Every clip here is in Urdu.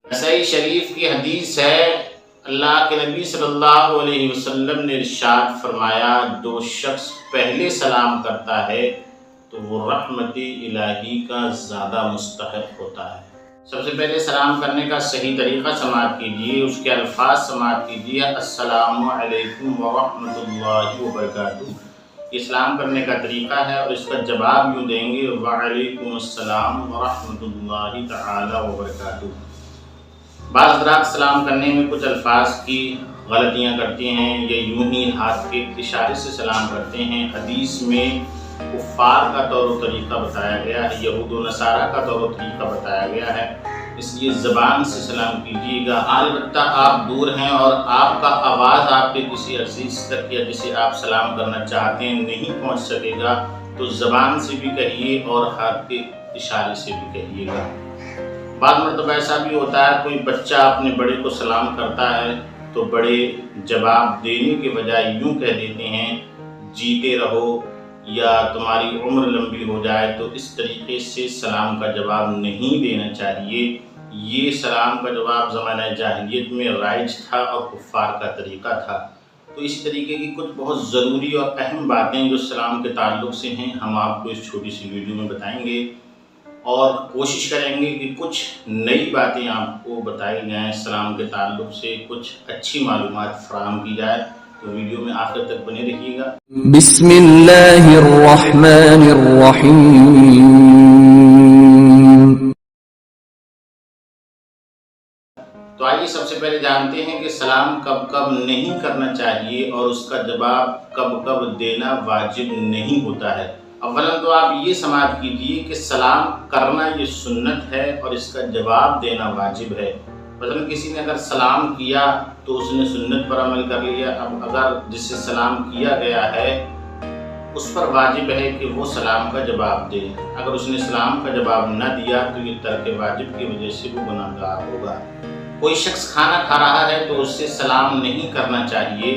نسائی شریف کی حدیث ہے، اللہ کے نبی صلی اللہ علیہ وسلم نے ارشاد فرمایا، جو شخص پہلے سلام کرتا ہے تو وہ رحمت الہی کا زیادہ مستحق ہوتا ہے۔ سب سے پہلے سلام کرنے کا صحیح طریقہ سماعت کیجیے، اس کے الفاظ سماعت کیجیے، السلام علیکم ورحمۃ اللہ وبرکاتہ۔ یہ سلام کرنے کا طریقہ ہے اور اس کا جواب یوں دیں گے، وعلیکم السلام ورحمۃ اللہ تعالی وبرکاتہ۔ بعض حضرات سلام کرنے میں کچھ الفاظ کی غلطیاں کرتے ہیں یا یوں ہی ہاتھ کے اشارے سے سلام کرتے ہیں۔ حدیث میں کفار کا طور و طریقہ بتایا گیا ہے، یہود و نصارہ کا طور و طریقہ بتایا گیا ہے، اس لیے زبان سے سلام کیجیے گا۔ البتہ آپ دور ہیں اور آپ کا آواز آپ کے کسی عزیز تک یا جسے آپ سلام کرنا چاہتے ہیں نہیں پہنچ سکے گا تو زبان سے بھی کہیے اور ہاتھ کے اشارے سے بھی کہیے گا۔ بعض مرتبہ ایسا بھی ہوتا ہے، کوئی بچہ اپنے بڑے کو سلام کرتا ہے تو بڑے جواب دینے کے بجائے یوں کہہ دیتے ہیں، جیتے رہو یا تمہاری عمر لمبی ہو جائے، تو اس طریقے سے سلام کا جواب نہیں دینا چاہیے۔ یہ سلام کا جواب زمانہ جاہلیت میں رائج تھا اور کفار کا طریقہ تھا۔ تو اس طریقے کی کچھ بہت ضروری اور اہم باتیں جو سلام کے تعلق سے ہیں، ہم آپ کو اس چھوٹی سی ویڈیو میں بتائیں گے اور کوشش کریں گے کہ کچھ نئی باتیں آپ کو بتائی جائیں، سلام کے تعلق سے کچھ اچھی معلومات فراہم کی جائے۔ تو ویڈیو میں آخر تک بنے رہیے گا۔ بسم اللہ الرحمن الرحیم۔ تو آئیے سب سے پہلے جانتے ہیں کہ سلام کب کب نہیں کرنا چاہیے اور اس کا جواب کب کب دینا واجب نہیں ہوتا ہے۔ اولا تو آپ یہ سماعت کیجیے کہ سلام کرنا یہ سنت ہے اور اس کا جواب دینا واجب ہے۔ مثلا کسی نے اگر سلام کیا تو اس نے سنت پر عمل کر لیا، اب اگر جس سے سلام کیا گیا ہے اس پر واجب ہے کہ وہ سلام کا جواب دے۔ اگر اس نے سلام کا جواب نہ دیا تو یہ ترک واجب کی وجہ سے وہ گناہ گار ہوگا۔ کوئی شخص کھانا کھا رہا ہے تو اس سے سلام نہیں کرنا چاہیے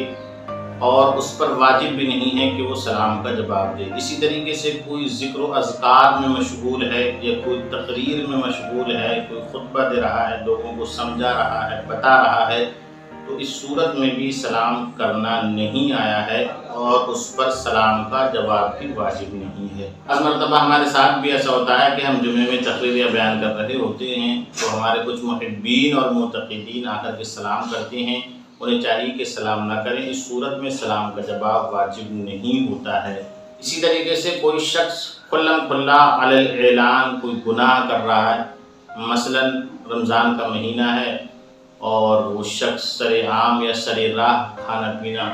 اور اس پر واجب بھی نہیں ہے کہ وہ سلام کا جواب دے۔ اسی طریقے سے کوئی ذکر و اذکار میں مشغول ہے یا کوئی تقریر میں مشغول ہے، کوئی خطبہ دے رہا ہے، لوگوں کو سمجھا رہا ہے، بتا رہا ہے، تو اس صورت میں بھی سلام کرنا نہیں آیا ہے اور اس پر سلام کا جواب بھی واجب نہیں ہے۔ ہر مرتبہ ہمارے ساتھ بھی ایسا ہوتا ہے کہ ہم جمعے میں تقریر یا بیان کر رہے ہوتے ہیں تو ہمارے کچھ محبین اور معتقدین آ کر کے سلام کرتے ہیں، انہیں چاہیے کہ سلام نہ کریں، اس صورت میں سلام کا جواب واجب نہیں ہوتا ہے۔ اسی طریقے سے کوئی شخص کھلم کھلا علی الاعلان کوئی گناہ کر رہا ہے، مثلا رمضان کا مہینہ ہے اور وہ شخص سر عام یا سر راہ کھانا پینا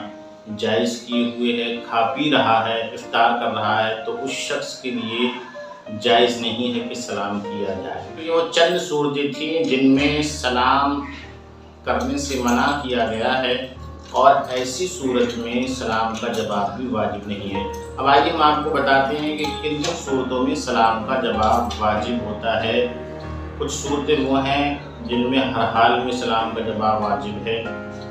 جائز کیے ہوئے ہے، کھا پی رہا ہے، افطار کر رہا ہے، تو اس شخص کے لیے جائز نہیں ہے کہ سلام کیا جائے۔ یہ وہ چند صورتیں تھیں جن میں سلام کرنے سے منع کیا گیا ہے اور ایسی صورت میں سلام کا جواب بھی واجب نہیں ہے۔ اب آئیے ہم آپ کو بتاتے ہیں کہ کن کن صورتوں میں سلام کا جواب واجب ہوتا ہے۔ کچھ صورتیں وہ ہیں جن میں ہر حال میں سلام کا جواب واجب ہے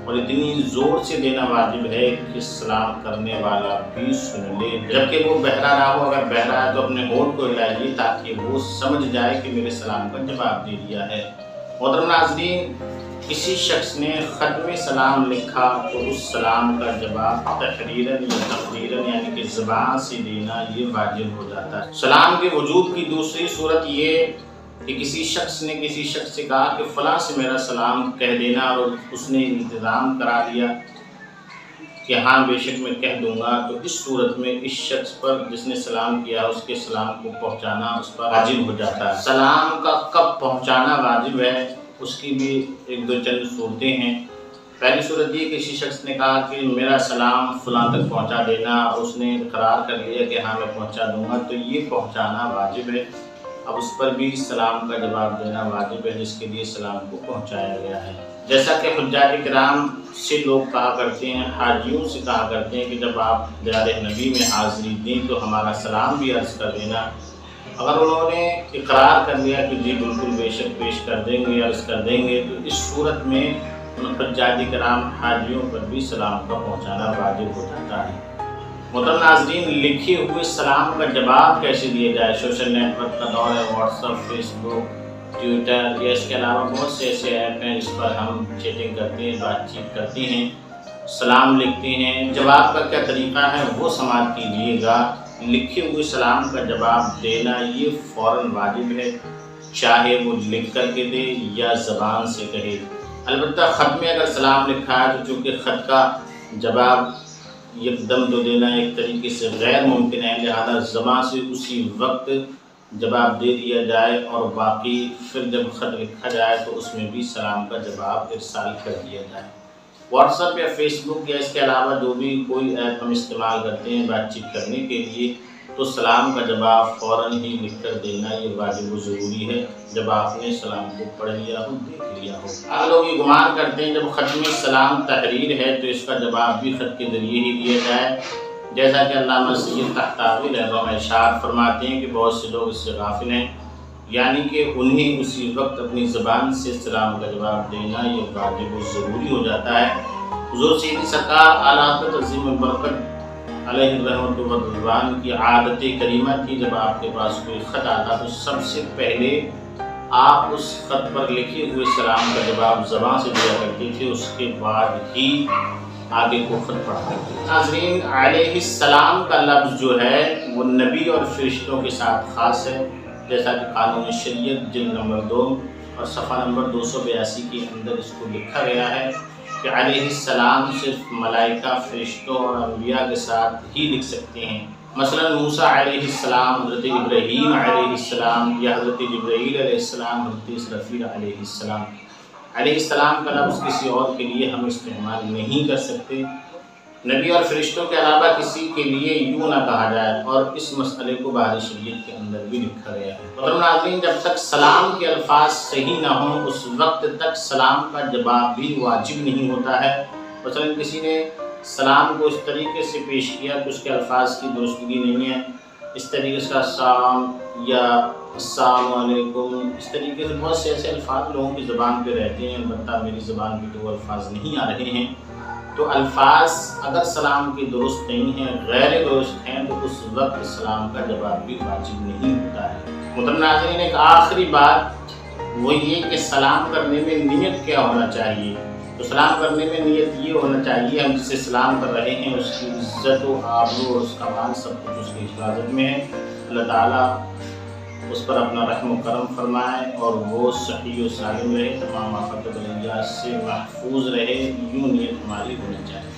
اور اتنی زور سے دینا واجب ہے کہ سلام کرنے والا بھی سن لے، جبکہ وہ بہرا نہ ہو۔ اگر بہرا ہے تو اپنے ہونٹ کو ہلائیے تاکہ وہ سمجھ جائے کہ میرے سلام کا جواب دے دیا ہے۔ محترم ناظرین، کسی شخص نے ختم سلام لکھا تو اس سلام کا جواب تحریراً یا تقریراً یعنی کہ زبان سے دینا یہ واجب ہو جاتا ہے۔ سلام کے وجوب کی دوسری صورت یہ کہ کسی شخص نے کسی شخص سے کہا کہ فلاں سے میرا سلام کہہ دینا اور اس نے انتظام کرا دیا کہ ہاں بے شک میں کہہ دوں گا، تو اس صورت میں اس شخص پر جس نے سلام کیا اس کے سلام کو پہنچانا اس پر واجب ہو جاتا ہے۔ سلام کا کب پہنچانا واجب ہے اس کی بھی ایک دو چند صورتیں ہیں۔ پہلی صورت یہ کہ کسی شخص نے کہا کہ میرا سلام فلاں تک پہنچا دینا، اس نے اقرار کر لیا کہ ہاں میں پہنچا دوں گا، تو یہ پہنچانا واجب ہے۔ اب اس پر بھی سلام کا جواب دینا واجب ہے جس کے لیے سلام کو پہنچایا گیا ہے۔ جیسا کہ حجاج کرام سے لوگ کہا کرتے ہیں، حاجیوں سے کہا کرتے ہیں کہ جب آپ دیار نبی میں حاضری دیں تو ہمارا سلام بھی عرض کر دینا۔ اگر انہوں نے اقرار کر لیا کہ جی بالکل بے شک پیش کر دیں گے، عرض کر دیں گے، تو اس صورت میں حجاج کرام حاجیوں پر بھی سلام کا پہنچانا واجب ہو جاتا ہے۔ محترم ناظرین، لکھے ہوئے سلام کا جواب کیسے دیا جائے؟ سوشل نیٹ ورک کا دور ہے، واٹس ایپ، فیس بک، ٹویٹر یا اس کے علاوہ بہت سے ایسے ایپ ہیں جس پر ہم چیٹنگ کرتے ہیں، بات چیت کرتے ہیں، سلام لکھتے ہیں۔ جواب کا کیا طریقہ ہے وہ سماعت کیجیے گا۔ لکھے ہوئے سلام کا جواب دینا یہ فوراً واجب ہے، چاہے وہ لکھ کر کے دے یا زبان سے کہے۔ البتہ خط میں اگر سلام لکھا ہے تو چونکہ خط کا جواب یک دم تو دینا ایک طریقے سے غیر ممکن ہے، لہذا زبان سے اسی وقت جواب دے دیا جائے، اور باقی پھر جب خط لکھا جائے تو اس میں بھی سلام کا جواب ارسال کر دیا جائے۔ واٹس ایپ یا فیس بک یا اس کے علاوہ جو بھی کوئی ایپ ہم استعمال کرتے ہیں بات چیت کرنے کے لیے، تو سلام کا جواب فوراً ہی لکھ کر دینا یہ واجب و ضروری ہے، جب آپ نے سلام کو پڑھ لیا ہو، دیکھ لیا ہو۔ آپ لوگ یہ گمان کرتے ہیں جب خط میں سلام تحریر ہے تو اس کا جواب بھی خط کے ذریعے ہی دیا جائے، جیسا کہ علامہ سید طحطاوی رحمہ اللہ ارشاد فرماتے ہیں کہ بہت سے لوگ اس سے غافل ہیں، یعنی کہ انہیں اسی وقت اپنی زبان سے سلام کا جواب دینا یہ واجب و ضروری ہو جاتا ہے۔ حضور سیدی سرکار اعلیٰ حضرت عظیم البرکت علیہ الرحمۃ والرضوان کی عادت کریمہ تھی، جب آپ کے پاس کوئی خط آتا تو سب سے پہلے آپ اس خط پر لکھے ہوئے سلام کا جواب زبان سے دیا کرتے تھے، اس کے بعد ہی آگے کو خط پڑھا کرتے تھے۔ ناظرین، علیہ السلام کا لفظ جو ہے وہ نبی اور فرشتوں کے ساتھ خاص ہے، جیسا کہ قانون شریعت جلد نمبر 2 اور صفحہ نمبر 282 کے اندر اس کو لکھا گیا ہے کہ علیہ السلام صرف ملائکہ، فرشتوں اور انبیاء کے ساتھ ہی لکھ سکتے ہیں۔ مثلا موسیٰ علیہ السلام، حضرت ابراہیم علیہ السلام یا حضرت جبرائیل علیہ السلام، حضرت اسرافیل علیہ السلام۔ علیہ السلام کا لفظ کسی اور کے لیے ہم استعمال نہیں کر سکتے، نبی اور فرشتوں کے علاوہ کسی کے لیے یوں نہ کہا جائے، اور اس مسئلے کو بحر شریعت کے اندر بھی لکھا گیا ہے۔ محترم ناظرین، جب تک سلام کے الفاظ صحیح نہ ہوں اس وقت تک سلام کا جواب بھی واجب نہیں ہوتا ہے۔ مثلا کسی نے سلام کو اس طریقے سے پیش کیا کہ اس کے الفاظ کی درستگی نہیں ہے، اس طریقے سے السلام یا السلام علیکم، اس طریقے سے بہت سے ایسے الفاظ لوگوں کی زبان پہ رہتے ہیں، البتہ میری زبان پہ تو وہ الفاظ نہیں آ رہے ہیں، تو الفاظ اگر سلام کی درست نہیں ہیں، غیر درست ہیں، تو اس وقت سلام کا جواب بھی واجب نہیں ہوتا ہے۔ محترم ناظرین، ایک آخری بات وہ یہ کہ سلام کرنے میں نیت کیا ہونا چاہیے؟ تو سلام کرنے میں نیت یہ ہونا چاہیے، ہم جسے سلام کر رہے ہیں اس کی عزت و آبرو اور اس کا مان سب کچھ اس کی حفاظت میں ہے۔ اللہ تعالیٰ اس پر اپنا رحم و کرم فرمائے اور وہ صحیح و سالم رہے، تمام آفات و بلیات سے محفوظ رہے، یوں نیت ہماری ہونی چاہیے۔